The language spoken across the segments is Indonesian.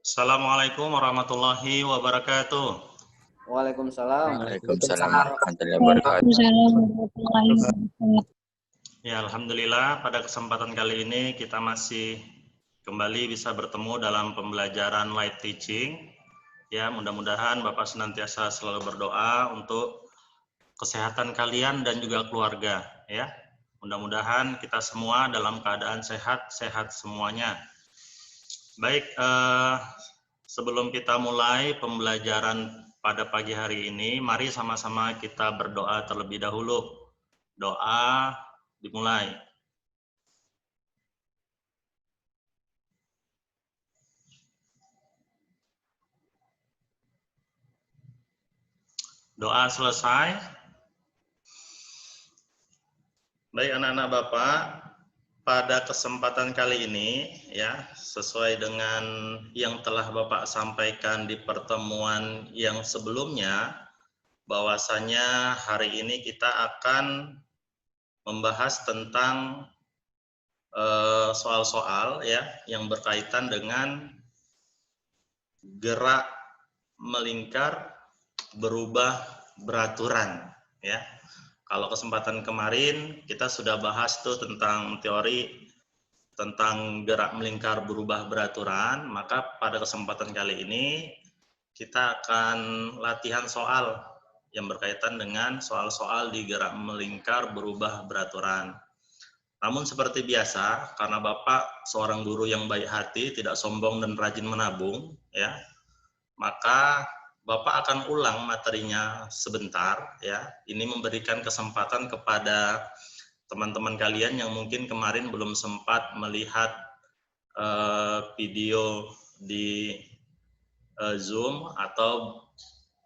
Assalamualaikum warahmatullahi wabarakatuh. Waalaikumsalam. Waalaikumsalam warahmatullahi wabarakatuh. Ya, alhamdulillah pada kesempatan kali ini kita masih kembali bisa bertemu dalam pembelajaran live teaching. Ya, mudah-mudahan Bapak senantiasa selalu berdoa untuk kesehatan kalian dan juga keluarga, ya. Mudah-mudahan kita semua dalam keadaan sehat semuanya. Baik, sebelum kita mulai pembelajaran pada pagi hari ini, mari sama-sama kita berdoa terlebih dahulu. Doa dimulai. Doa selesai. Baik anak-anak Bapak, pada kesempatan kali ini ya, sesuai dengan yang telah Bapak sampaikan di pertemuan yang sebelumnya, bahwasanya hari ini kita akan membahas tentang soal-soal ya yang berkaitan dengan gerak melingkar berubah beraturan ya. Kalau kesempatan kemarin kita sudah bahas tuh tentang teori tentang gerak melingkar berubah beraturan, maka pada kesempatan kali ini kita akan latihan soal yang berkaitan dengan soal-soal di gerak melingkar berubah beraturan. Namun seperti biasa, karena Bapak seorang guru yang baik hati, tidak sombong dan rajin menabung, ya, maka Bapak akan ulang materinya sebentar, ya. Ini memberikan kesempatan kepada teman-teman kalian yang mungkin kemarin belum sempat melihat video di Zoom atau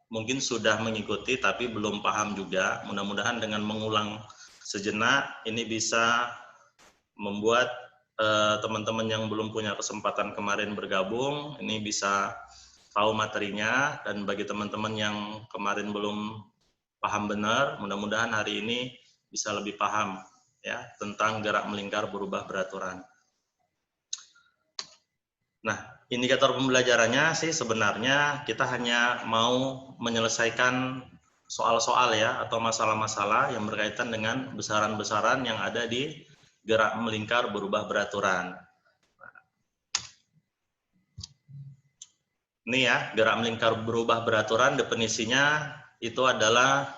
mungkin sudah mengikuti tapi belum paham juga. Mudah-mudahan dengan mengulang sejenak ini bisa membuat teman-teman yang belum punya kesempatan kemarin bergabung ini bisa tahu materinya, dan bagi teman-teman yang kemarin belum paham benar, mudah-mudahan hari ini bisa lebih paham ya tentang gerak melingkar berubah beraturan. Nah, indikator pembelajarannya sih sebenarnya kita hanya mau menyelesaikan soal-soal ya atau masalah-masalah yang berkaitan dengan besaran-besaran yang ada di gerak melingkar berubah beraturan. Ini ya, gerak melingkar berubah beraturan definisinya itu adalah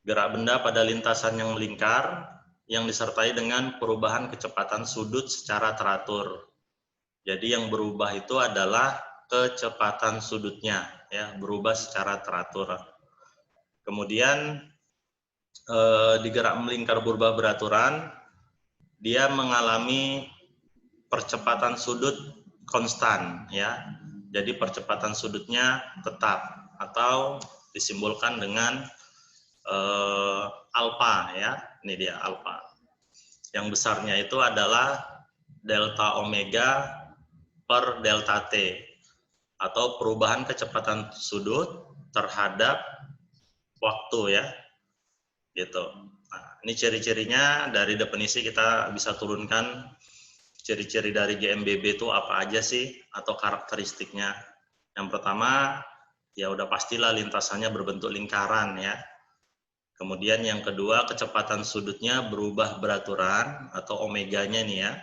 gerak benda pada lintasan yang melingkar yang disertai dengan perubahan kecepatan sudut secara teratur. Jadi yang berubah itu adalah kecepatan sudutnya, ya, berubah secara teratur. Kemudian di gerak melingkar berubah beraturan, dia mengalami percepatan sudut konstan, ya. Jadi percepatan sudutnya tetap atau disimbolkan dengan alfa, ya. Ini dia alfa. Yang besarnya itu adalah delta omega per delta t atau perubahan kecepatan sudut terhadap waktu ya gitu. Nah, ini ciri-cirinya dari definisi kita bisa turunkan ciri-ciri dari GMBB itu apa aja sih atau karakteristiknya. Yang pertama ya udah pastilah lintasannya berbentuk lingkaran ya. Kemudian yang kedua kecepatan sudutnya berubah beraturan atau omeganya nih ya.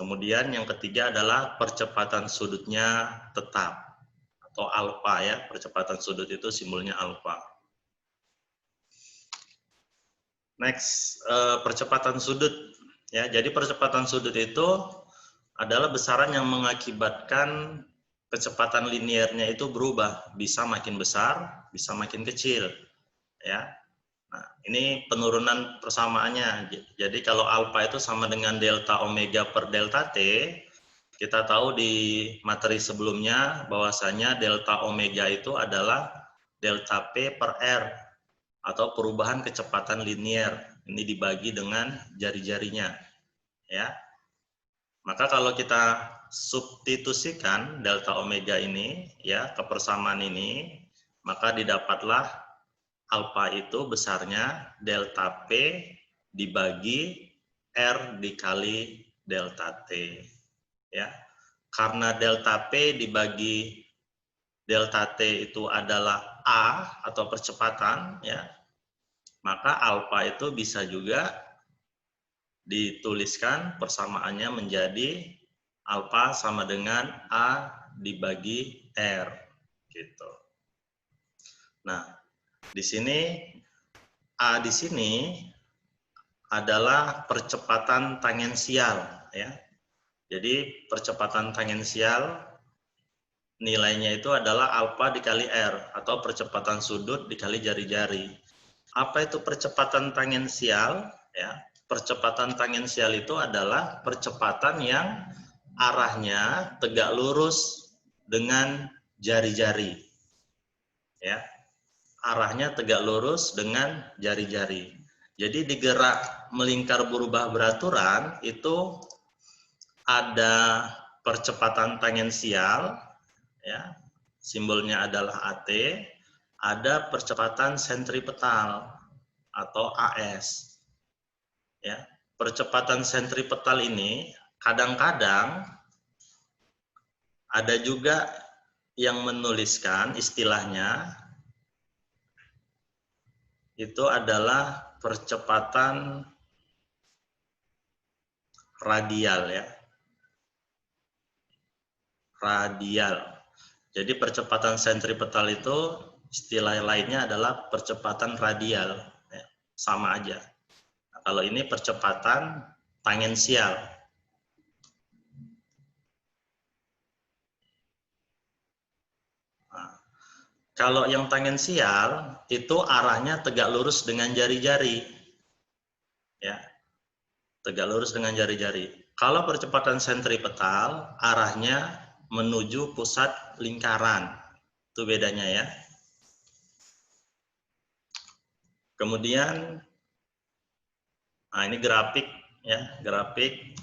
Kemudian yang ketiga adalah percepatan sudutnya tetap atau alfa ya. Percepatan sudut itu simbolnya alfa. Next, percepatan sudut ya. Jadi percepatan sudut itu adalah besaran yang mengakibatkan kecepatan linearnya itu berubah, bisa makin besar, bisa makin kecil ya. Nah, ini penurunan persamaannya. Jadi kalau alfa itu sama dengan delta omega per delta t, kita tahu di materi sebelumnya bahwasanya delta omega itu adalah delta p per r atau perubahan kecepatan linear. Ini dibagi dengan jari-jarinya ya. Maka kalau kita substitusikan delta omega ini ya ke persamaan ini, maka didapatlah alfa itu besarnya delta P dibagi R dikali delta T. Ya. karena delta P dibagi delta T itu adalah A atau percepatan, ya, maka alfa itu bisa juga dituliskan persamaannya menjadi alfa sama dengan A dibagi R, gitu. Nah, di sini A di sini adalah percepatan tangensial, ya. Jadi percepatan tangensial nilainya itu adalah alfa dikali R atau percepatan sudut dikali jari-jari. Apa itu percepatan tangensial? Ya, percepatan tangensial itu adalah percepatan yang arahnya tegak lurus dengan jari-jari. Ya, arahnya tegak lurus dengan jari-jari. Jadi di gerak melingkar berubah beraturan itu ada percepatan tangensial, ya, simbolnya adalah AT, ada percepatan sentripetal atau AS. Ya, percepatan sentripetal ini kadang-kadang ada juga yang menuliskan istilahnya itu adalah percepatan radial, ya. Radial. Jadi percepatan sentripetal itu istilah lainnya adalah percepatan radial, ya, sama aja. Nah, kalau ini percepatan tangensial. Nah, kalau yang tangensial itu arahnya tegak lurus dengan jari-jari, ya, tegak lurus dengan jari-jari. Kalau percepatan sentripetal arahnya menuju pusat lingkaran. Itu bedanya, ya. Kemudian, nah ini grafik, ya, grafik.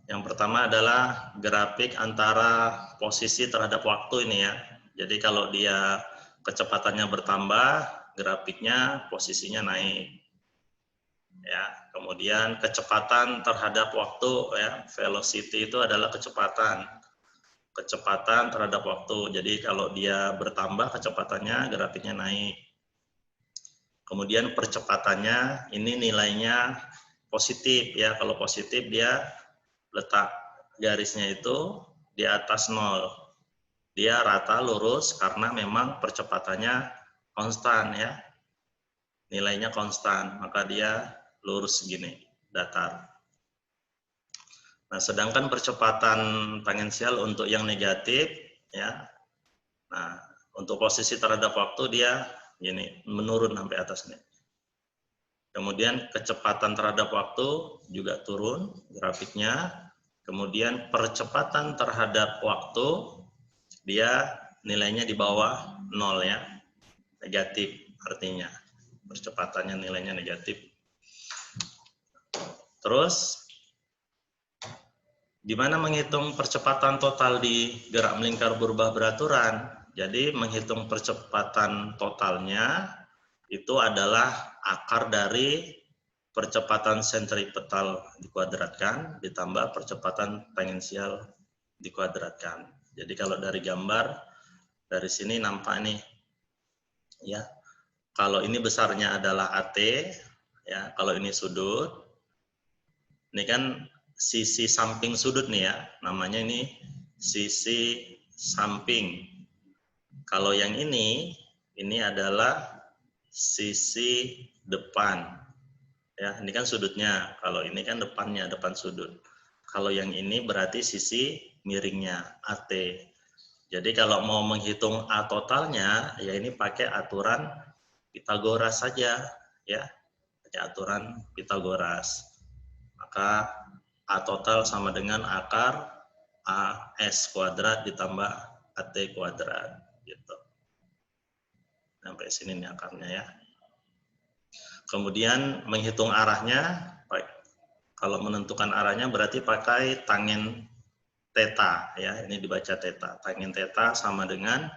Yang pertama adalah grafik antara posisi terhadap waktu ini, ya. Jadi kalau dia kecepatannya bertambah, grafiknya posisinya naik. Ya, kemudian kecepatan terhadap waktu, ya, velocity itu adalah kecepatan terhadap waktu. Jadi kalau dia bertambah kecepatannya, grafiknya naik. Kemudian percepatannya ini nilainya positif, ya. Kalau positif dia letak garisnya itu di atas 0. Dia rata lurus karena memang percepatannya konstan, ya. Nilainya konstan, maka dia lurus segini, datar. Nah, sedangkan percepatan tangensial untuk yang negatif, ya. Nah, untuk posisi terhadap waktu dia gini, menurun sampai atas nih. Kemudian kecepatan terhadap waktu juga turun grafiknya. Kemudian percepatan terhadap waktu dia nilainya di bawah 0, ya. Negatif artinya. Percepatannya nilainya negatif. Terus gimana menghitung percepatan total di gerak melingkar berubah beraturan? Jadi menghitung percepatan totalnya itu adalah akar dari percepatan sentripetal dikuadratkan ditambah percepatan tangensial dikuadratkan. Jadi kalau dari gambar dari sini nampak nih, ya. Kalau ini besarnya adalah AT, ya. Kalau ini sudut, ini kan sisi samping sudut nih, ya, namanya ini sisi samping. Kalau yang ini adalah sisi depan, ya. Ini kan sudutnya, kalau ini kan depannya, depan sudut. Kalau yang ini berarti sisi miringnya, AT. Jadi kalau mau menghitung A totalnya, ya ini pakai aturan Pitagoras saja, ya, pakai aturan Pitagoras. Maka A total sama dengan akar AS kuadrat ditambah AT kuadrat, gitu. Sampai sini nih akarnya, ya. Kemudian menghitung arahnya, kalau menentukan arahnya berarti pakai tangen theta, ya. Ini dibaca theta. Tangen theta sama dengan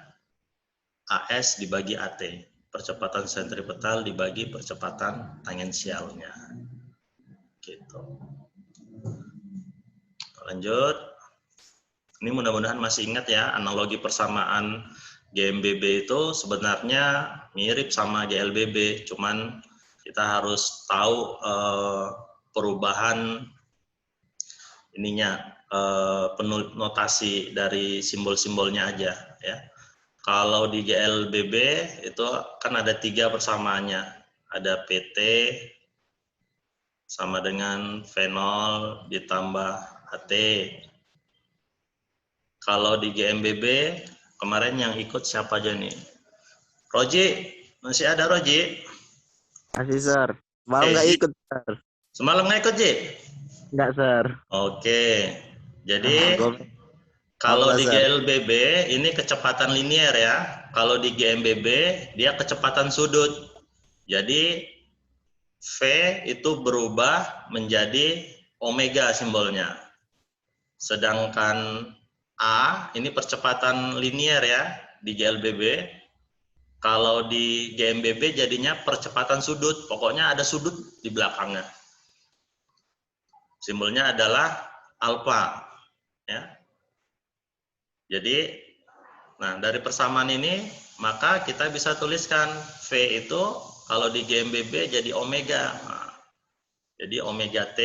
AS dibagi AT. Percepatan sentripetal dibagi percepatan tangensialnya. Gitu. Lanjut. Ini mudah-mudahan masih ingat ya, analogi persamaan GMBB itu sebenarnya mirip sama GLBB, cuman kita harus tahu perubahan ininya, penotasi dari simbol-simbolnya aja ya. Kalau di GLBB itu kan ada 3 persamaannya, ada PT sama dengan fenol ditambah HT. Kalau di GMBB kemarin yang ikut siapa aja nih? Roji, masih ada Roji? Masih, Sir. Malam nggak Ji. ikut, Sir. Semalam nggak ikut, Ji? Nggak, Sir. Oke, jadi kalau di GLBB ini kecepatan linier ya. Kalau di GMBB dia kecepatan sudut. Jadi V itu berubah menjadi omega simbolnya. Sedangkan A ini percepatan linier ya di GLBB. Kalau di GMBB jadinya percepatan sudut. Pokoknya ada sudut di belakangnya. Simbolnya adalah alfa ya. Jadi nah dari persamaan ini maka kita bisa tuliskan V itu kalau di GMBB jadi omega. Nah, jadi omega T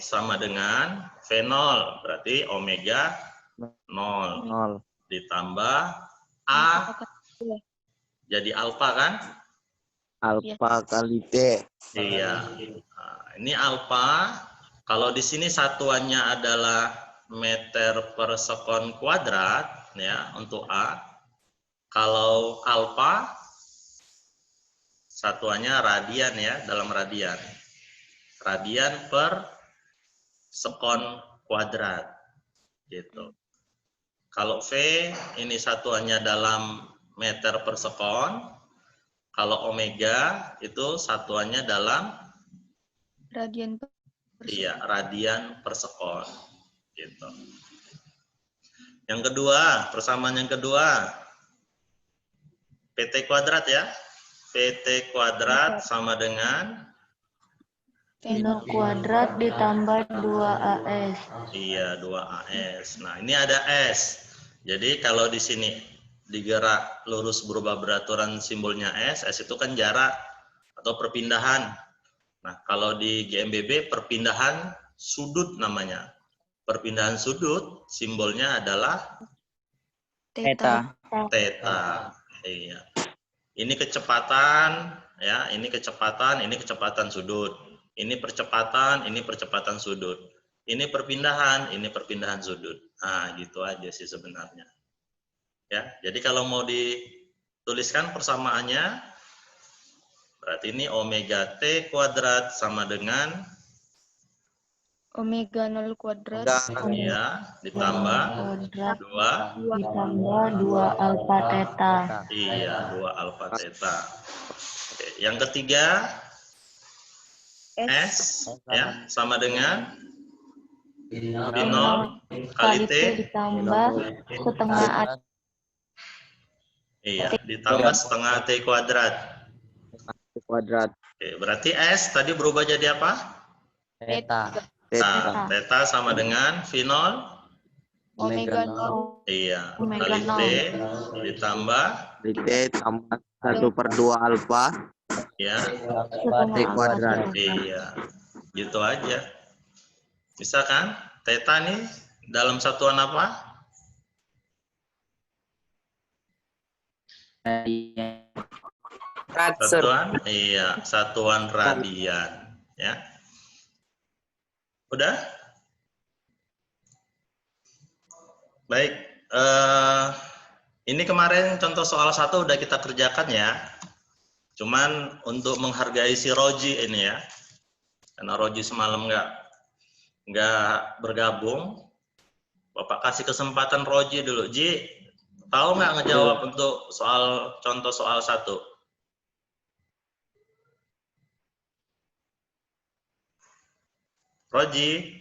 sama dengan V0, berarti omega 0 ditambah A jadi alfa kan? Alfa kali T. Iya. Nah, ini alfa. Kalau di sini satuannya adalah meter per sekon kuadrat ya untuk A. Kalau alfa satuannya radian ya, dalam radian. Radian per sekon kuadrat gitu. Kalau V ini satuannya dalam meter per sekon. Kalau omega itu satuannya dalam radian per iya, radian per sekon gitu. Yang kedua, persamaan yang kedua PT kuadrat ya. PT kuadrat sama dengan Fenol kuadrat ditambah 2AS. iya 2AS. Nah, ini ada S. Jadi kalau di sini digerak lurus berubah beraturan simbolnya S itu kan jarak atau perpindahan. Nah, kalau di GMBB perpindahan sudut namanya. Perpindahan sudut simbolnya adalah Theta. theta. Iya. Ini kecepatan ya, ini kecepatan sudut. Ini percepatan sudut. Ini perpindahan sudut. Nah, gitu aja sih sebenarnya. Ya, jadi kalau mau dituliskan persamaannya berarti ini omega T kuadrat sama dengan Omega 0 kuadrat ya ditambah kuadrat 2 ditambah 2 alfa theta. iya 2 alfa theta. Oke, yang ketiga S ya sama dengan V0 kali T ditambah setengah A. iya ditambah setengah T kuadrat. Kuadrat. Oke, berarti S tadi berubah jadi apa? Theta. Nah, theta sama dengan V0 Omega 0 iya Omega kali T 0 ditambah Kali T tambah 1/2 alfa ya T kuadrat. iya gitu aja. Bisa kan? Theta nih dalam satuan apa? Satuan iya satuan radian ya. Udah? Baik, ini kemarin contoh soal 1 udah kita kerjakan ya. Cuman untuk menghargai si Roji ini ya, karena Roji semalam nggak bergabung, Bapak kasih kesempatan Roji dulu. Ji, tahu nggak ngejawab untuk contoh soal 1? Roji?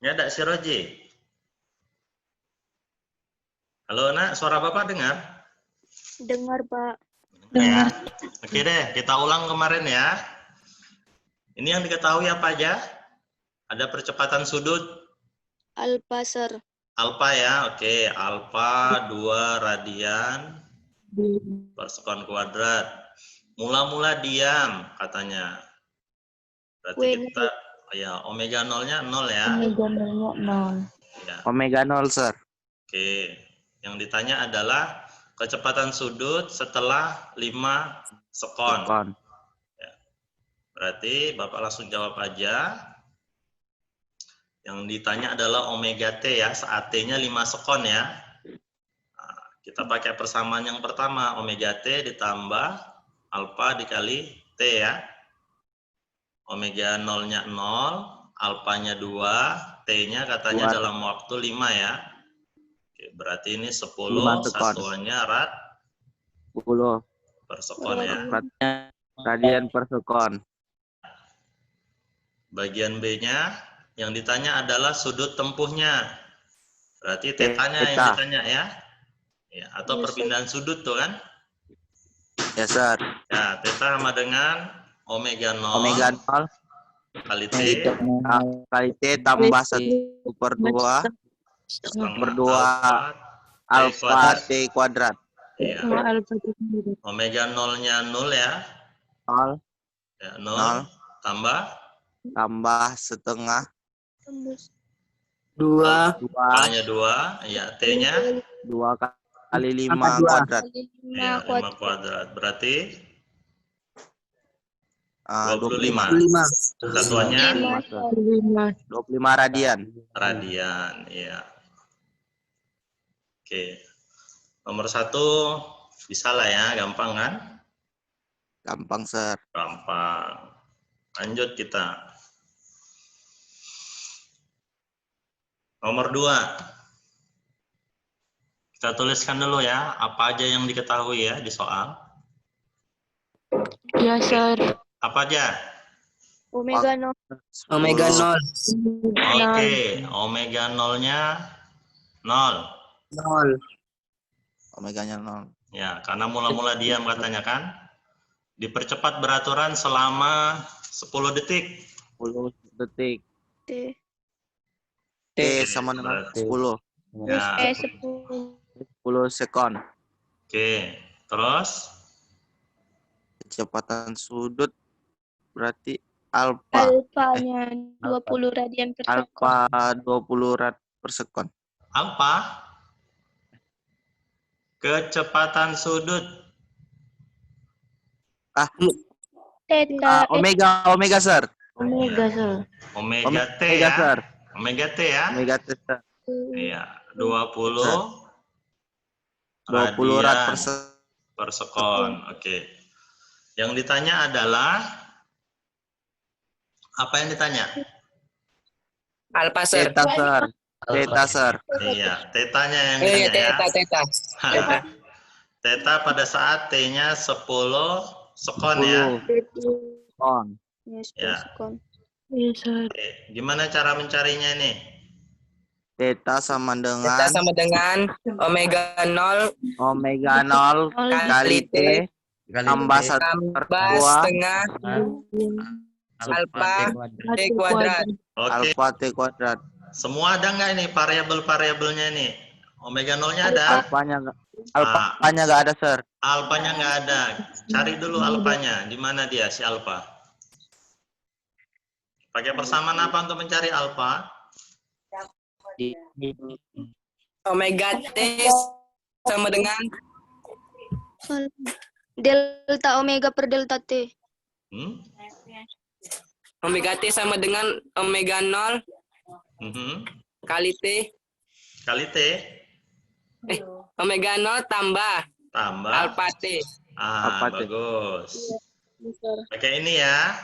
Ya, ada si Roji. Halo, Nak, suara Bapak dengar? Dengar, Pak. Ya. Oke deh, kita ulang kemarin ya. Ini yang diketahui apa aja? Ada percepatan sudut. Alpha, Sir. Alfa ya, oke. Alfa 2 radian per sekon kuadrat. Mula-mula diam katanya. Berarti Wait. kita, ya omega 0-nya 0 ya. Omega nolnya 0. Ya. Omega 0, sir. Oke. Yang ditanya adalah kecepatan sudut setelah 5 sekon. Sekon. Berarti Bapak langsung jawab aja. Yang ditanya adalah omega T ya, saat T-nya 5 sekon ya. Nah, kita pakai persamaan yang pertama, omega T ditambah alfa dikali T ya. Omega 0-nya 0, alfanya 2, T-nya katanya 2. dalam waktu 5 ya. Oke, berarti ini 10, 5 sekon. satuannya rad 10 per sekon ya. radian per sekon. Bagian B-nya yang ditanya adalah sudut tempuhnya. Berarti tetanya yang Theta. ditanya ya. Ya, atau perpindahan sudut tuh kan. Ya, sir. Ya, theta sama dengan omega 0 Omega 0 kali T kali T tambah 1/2 setengah 2 alfa T kuadrat. Iya. Omega 0-nya 0 ya. 0 Ya, 0 tambah setengah Tembus. 2 alfanya 2, ya T-nya 2 kali 5 kuadrat. 5 ya, 5 kuadrat. kuadrat. Berarti 25 satuannya 25 radian. radian, ya. Oke. Nomor 1 bisa lah ya, gampang kan? Gampang, sir. Gampang. Lanjut kita. Nomor 2. Kita tuliskan dulu ya, apa aja yang diketahui ya di soal. Ya, Sir. Apa aja? Omega 0. Omega 0 Oke, omega 0-nya 0. Omeganya 0. Ya, karena mula-mula diam katanya kan. Dipercepat beraturan selama 10 detik. 10 detik. T. T sama dengan 10. Ya. 10. 10 sekon. Oke, terus Kecepatan sudut berarti alfa. Alfanya 20 radian per sekon. Alfa 20 rad per sekon. alfa kecepatan sudut. Theta. Omega, sir. Omega, Sir. Omega T Omega, ya. sir. Omega T ya. Omega T, sir. Iya, 20 20 rad per radian sekon. per sekon. Oke. Yang ditanya adalah apa yang ditanya? Alpha, Sir. Theta, sir. Theta, sir. Iya, tetanya yang Iya, ditanya ya. Theta. Theta pada saat T-nya 10 sekon ya. 10 sekon. Ya, 10 Ya. sekon. Ya, Sir. Oke, gimana cara mencarinya nih? Theta sama Theta dengan sama dengan omega 0 omega 0 kali T tambah 1/2 tambah setengah alpha T kuadrat. Oke, alfa T kuadrat. semua ada nggak ini variabel-variabelnya nih? Omega 0-nya ada? Alfanya nggak ada, sir. Alfanya nggak ada. Cari dulu alfanya. Di mana dia si alfa? Pakai persamaan apa untuk mencari alfa? Omega T sama dengan Delta omega per delta T. Hmm? omega T sama dengan omega 0 Mhm. kali T. Kali T Omega 0 tambah tambah alpha T. Alpha T. Bagus. Pakai ini ya.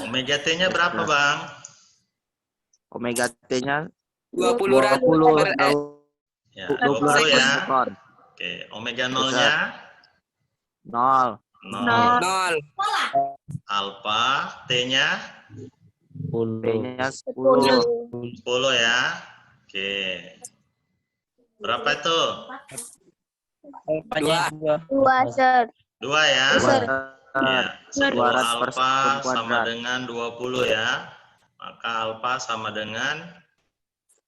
Omega T-nya berapa, Bang? Omega T-nya 20 rad 20 per S. Ya, 20 rad 20 per ya. sekon. Oke, omega 0-nya 0. 0. 0. Alpha T-nya T-nya 10. 10 ya. Oke. Berapa itu? 2. 2, Sir. 2 ya. Sir. Ya, 10 200 per alfa sekon sama kuadrat. dengan 20 ya. Maka alfa sama dengan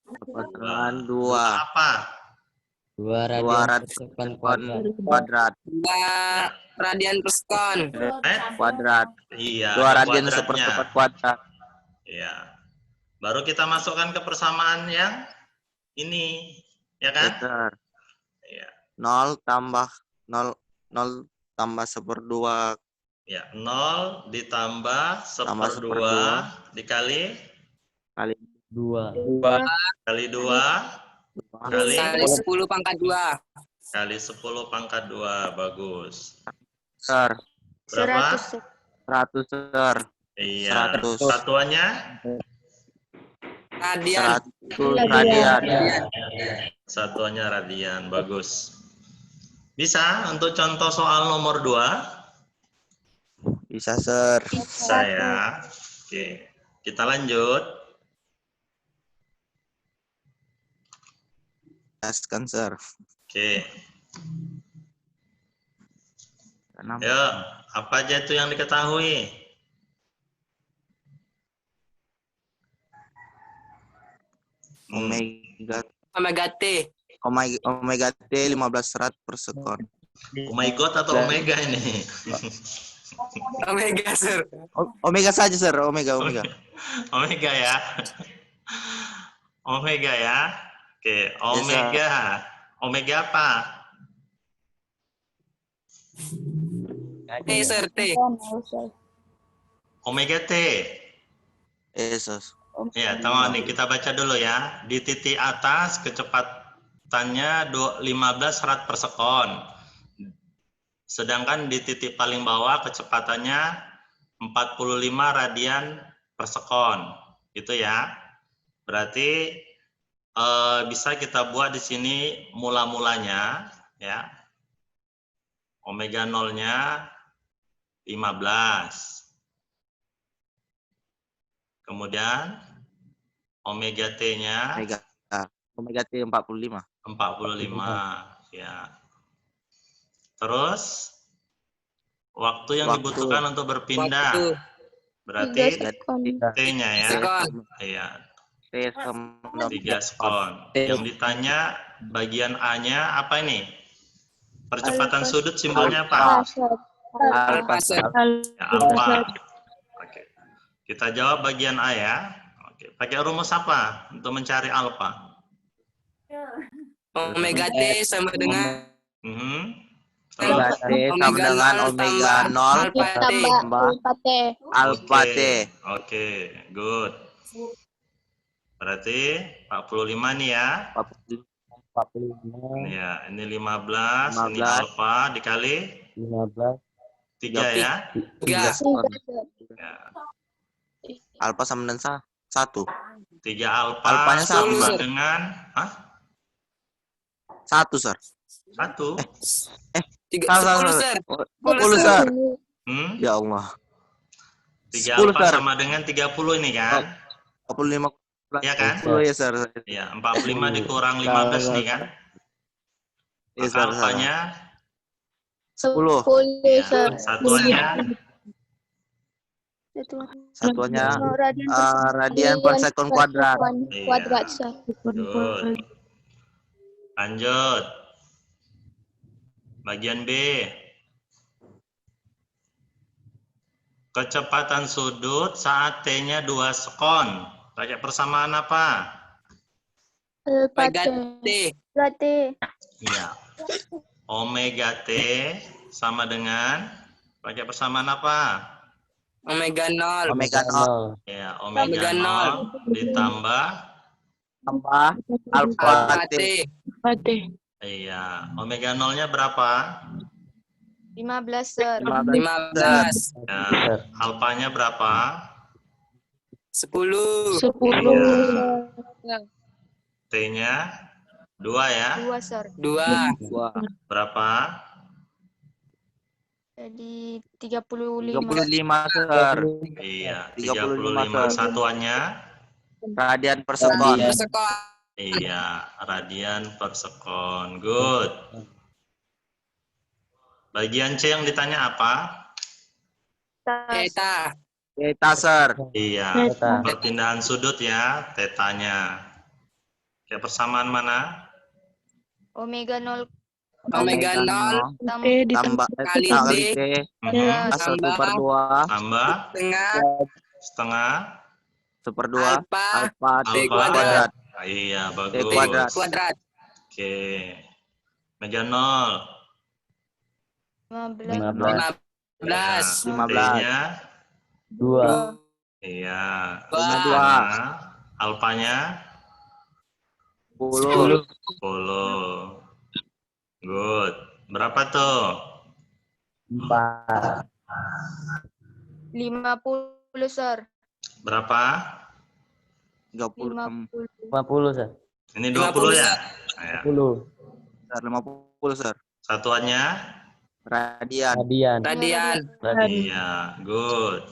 Dengan 2 2. apa? 200 sekon kuadrat. 2 radian per sekon. Kuadrat. Iya, 2 ada radian per kuadratnya. sekon kuadrat. Iya. Baru kita masukkan ke persamaan yang ini, ya kan? Yes, sir. Iya. 0 tambah 0 tambah 1/2 Ya, 0 ditambah 1/2 1/2 dikali kali 2. kali 2 kali Kali 10 pangkat 2. kali 10 pangkat 2. Bagus. sir. Berapa? 100, Sir. 100 sir. Iya. 100. Satuannya Radian. 100 radian. satuannya radian. Bagus. Bisa untuk contoh soal nomor 2? Bisa sir. Bisa ya. Oke. Kita lanjut. Jelaskan sir. Oke. Kenapa? Yuk, apa aja itu yang diketahui? Omega Omega T. omega T 15 rad per sekon. Oh my god atau omega ini? Omega, Sir. Omega saja sir. Omega. Omega ya. Omega ya. Oke, omega. Omega apa? T, Sir, T. Omega T. Yesus. Ya, teman nih kita baca dulu ya. Di titik atas kecepatannya 15 rad per sekon. Sedangkan di titik paling bawah kecepatannya 45 radian per sekon. Gitu ya. Berarti bisa kita buat di sini mula-mulanya ya. Omega 0-nya 15. Kemudian omega T-nya Omega T 45. 45 ya. Terus waktu yang dibutuhkan untuk berpindah Waktu. berarti 3 sekon. T-nya ya. Sekon. Iya, T sama 3 sekon. Yang ditanya bagian A-nya apa ini? Percepatan Alfa. sudut simbolnya apa? Alpha, Sir. Ya, alfa. Oke. Kita jawab bagian A ya. Oke. Pakai rumus apa untuk mencari alfa? Omega T sama dengan Mhm. Omega T sama dengan omega 0 alpha T. Tambah alfa T. alpha T. Oke, good. Berarti 45 nih ya. 45. Ya, ini 15, ini 15. alfa dikali 15. 3 ya. 3. Ya. Alpha sama dengan 1. 3 alfa Alfanya sama sama. dengan 1 sir. 1. 10, Salah. Sir. 10 sir. Hmm? Ya Allah. 3 10, alfa Sir. sama dengan 30 ini kan? 45. Iya kan? 10 ya sir. Ya, 45 dikurang 15 nih kan? Iya Maka sir. alfanya 10. ya, Sir. satuannya Satuannya Radian radian per sekon kuadrat. Iya. Kuadrat, Sir. Good. Lanjut. Bagian B. Kecepatan sudut saat T-nya 2 sekon. Pakai persamaan apa? Alfa Omega T. T. Alfa T. Iya. Omega T sama dengan pakai persamaan apa? Omega 0. Omega 0 Ya, Omega omega 0 ditambah tambah alpha Alpha T. T. iya, omega 0-nya berapa? 15, Sir. 15. Ya, alfanya berapa? 10. 10. T-nya 2 ya. 2, Sir. 2. Berapa? Jadi 35. 35 sir. Iya, 35, 35. Satuannya? Radian per sekon. Sekon. Iya, radian per sekon. Good. Bagian C yang ditanya apa? Theta. Theta, sir. Iya, Theta. perpindahan sudut ya, tetanya. Oke, persamaan mana? Omega 0 Omega 0 Tambah kali kali T T. Mhm. 1/2. Tambah setengah setengah alfa Alfa T T alfa. kuadrat. Iya, T bagus. kuadrat. Kuadrat. Oke. Omega 0. 15 15. 15. T-nya 2. iya. 2. Setengah alfanya 10. 10. Good. Berapa tuh? 4. 50 sir. Berapa? 30. 50, Sir. Ini 20 ya? Ya. 50. 50, sir. Satuannya? Radian. Radian. Radian. Iya, good.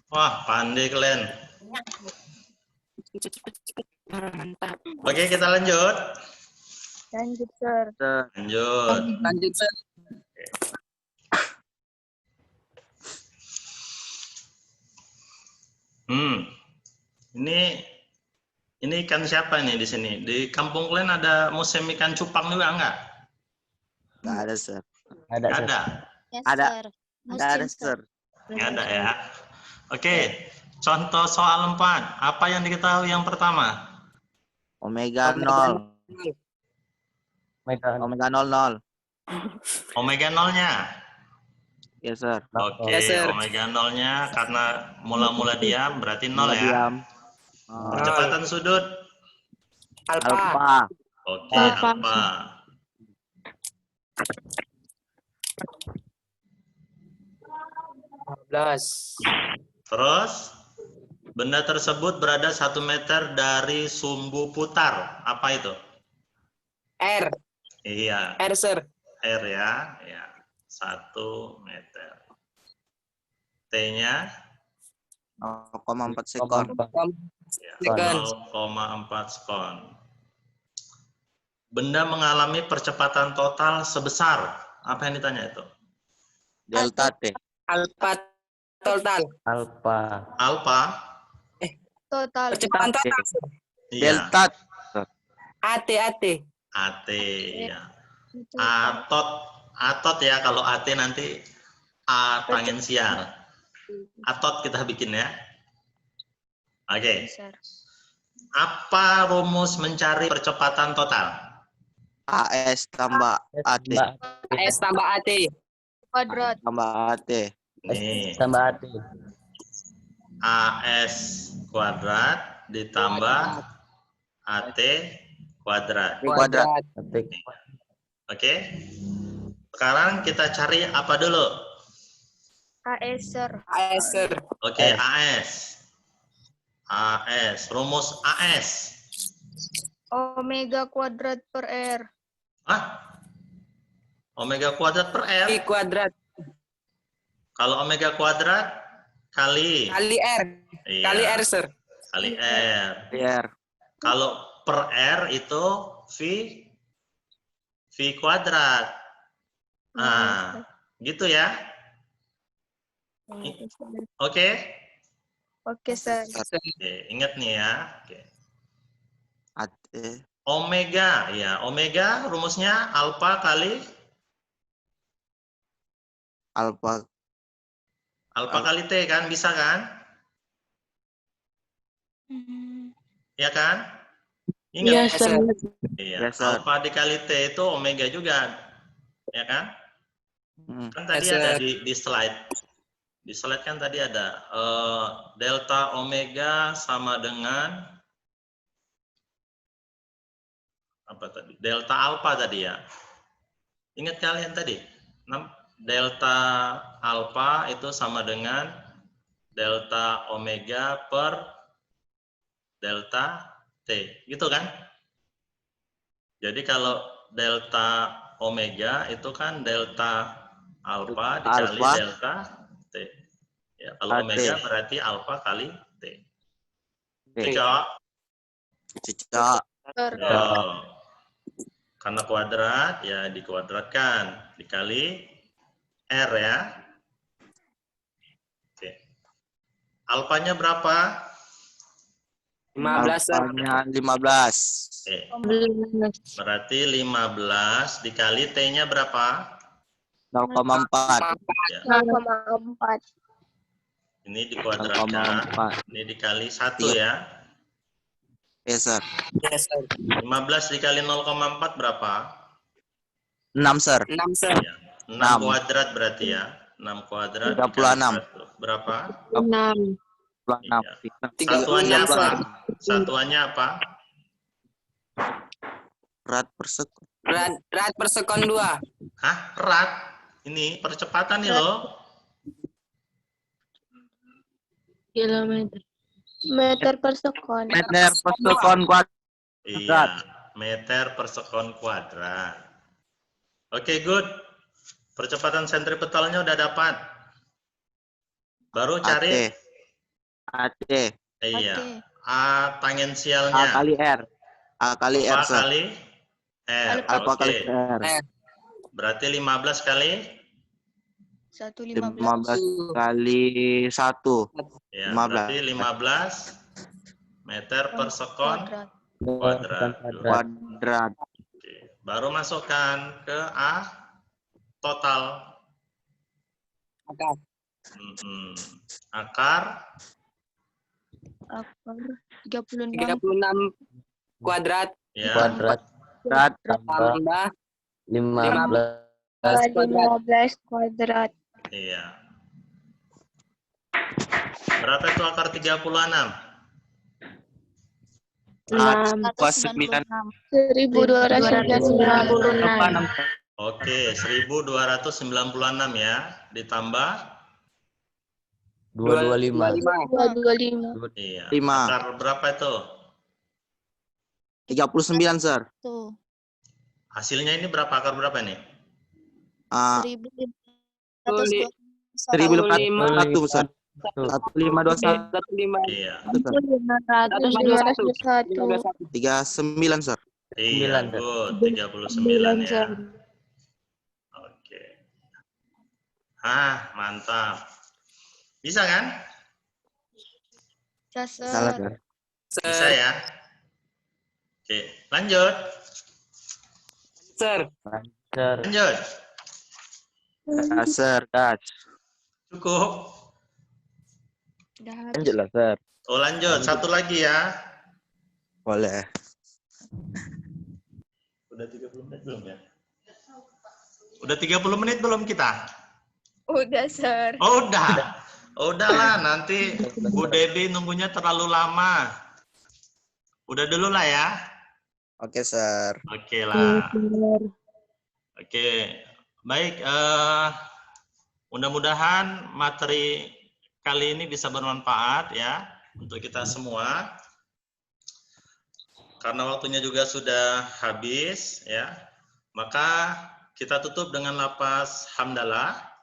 Wah, pandai kalian. Mantap. Oke, kita lanjut. Lanjut sir. Sir. Lanjut. Lanjut sir. Ini ikan siapa nih di sini? Di kampung kalian ada musim ikan cupang juga enggak? Nggak ada, sir. Ada, Nggak Sir. ada. Yes, Ada. sir. Nggak ada, sir. Nggak ada ya. Oke, contoh soal 4. Apa yang diketahui yang pertama? Omega 0. Omega Omega 00. Omega 0-nya. Yes, sir. Oke, Ya, sir. omega 0-nya karena mula-mula diam berarti 0 ya. Diam. Percepatan sudut. Alfa. Alfa. Oke, Alfa. alfa. Terus, benda tersebut berada 1 meter dari sumbu putar. Apa itu? R. Iya, R sir. R ya. Ya, 1 meter. T-nya 0,4 sekon. ya, Sekon. 0,4 sekon. Benda mengalami percepatan total sebesar. Apa yang ditanya itu? Delta T. Alfa total. Alfa. Alfa. Total. Percepatan total. Iya. Delta. AT. AT ya. Atot ya, kalau AT nanti A tangensial. Atot kita bikin ya. Oke. Sir. Apa rumus mencari percepatan total? AS tambah AT. S tambah AT. Kuadrat. Tambah AT. Nih, Tambah AT. AS kuadrat ditambah AT kuadrat. Kuadrat. Oke. Sekarang kita cari apa dulu? AS sir. AS sir. Oke, AS. AS, rumus AS. Omega kuadrat per R. Hah? Omega kuadrat per R. I kuadrat. Kalau omega kuadrat kali Kali R. Iya, Kali R sir. kali R. R. Kalau per R itu V kuadrat. Nah, gitu ya. Oke. Oke sir. Oke, ingat nih ya. Oke. AT. Omega, ya. Omega rumusnya alfa kali Alfa. kali T kan, bisa kan? Ya kan? Ingat. Iya, Sir. Iya, Yes, sir. alfa dikali T itu omega juga. Ya kan? Kan tadi Yes, ada sir. di slide. Di slide kan tadi ada delta omega sama dengan apa tadi? Delta alfa tadi ya. Ingat kalian tadi? Delta alfa itu sama dengan delta omega per delta T. Gitu kan? Jadi kalau delta omega itu kan delta alfa dikali Alfa. delta T. Ya, kalau AT. omega berarti alfa kali T. T. Cocok? Cocok. Sir. Oh. Karena kuadrat ya dikuadratkan dikali R ya. Alfanya berapa? 15, Sir. Alfanya 15. Oke. Berarti 15 dikali T-nya berapa? 0,4. Ya. 0,4. Ini dikuadratkan. 0,4. Ini dikali 1 Iya. ya. Yes, sir. Yes, Sir. 15 dikali 0,4 berapa? 6, sir. 6, Sir. Ya. 6 6. kuadrat berarti ya. 6 kuadrat 36. dikali 1. Berapa? 6. Satuannya 36, apa? Sir. Satuannya apa? Rad per sekon. Rad per sekon 2. Hah? Rad? Ini percepatan nih loh. Meter per sekon. Meter per sekon kuadrat. Iya, meter per sekon kuadrat. Oke, good. Percepatan sentripetalnya udah dapat. Baru cari AT. iya. Oke. A A tangensialnya. kali R. A kali R, Alfa sir. kali R. Alfa Oke. kali R. Berarti 15 kali 1,15. 15 kali 1. ya, 15. berarti 15 meter per sekon Kuadrat. kuadrat. Kuadrat. Oke. Baru masukkan ke A total. Akar Akar 36. 36 kuadrat ya. Kuadrat tambah 15. 15 kuadrat. Iya. Berapa itu akar 36? 1296. Oke, 1296 ya. Ditambah 225. 225. iya. 5. Akar berapa itu? 39, sir. Tuh. Hasilnya ini berapa? Akar berapa nih? 1421. 1041, sir. 1521. 15. Iya. 521. 39, sir. Iya, 9, good. 39 ya. Oke. Mantap. Bisa kan? Salah, Sir. sir. Bisa ya? Oke, lanjut. Sir. Sir. Lanjut. Sir. Das. Cukup. Udah habis. Lanjut lah, sir. Oh, lanjut. Satu lagi ya. Boleh. Udah 30 menit belum ya? Udah 30 menit belum kita? Udah, Sir. Oh, udah. Oh, udahlah, nanti Bu Debbie nunggunya terlalu lama. Udah dulu lah ya. Oke, sir. Oke lah. Oke. Baik, mudah-mudahan materi kali ini bisa bermanfaat ya untuk kita semua. Karena waktunya juga sudah habis ya. Maka kita tutup dengan lafaz hamdalah.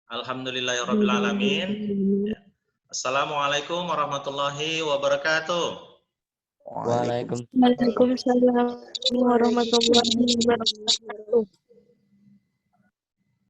Alhamdulillahirrabbilalamin. Ya. Assalamualaikum warahmatullahi wabarakatuh. Waalaikumsalam. Waalaikumsalam warahmatullahi wabarakatuh.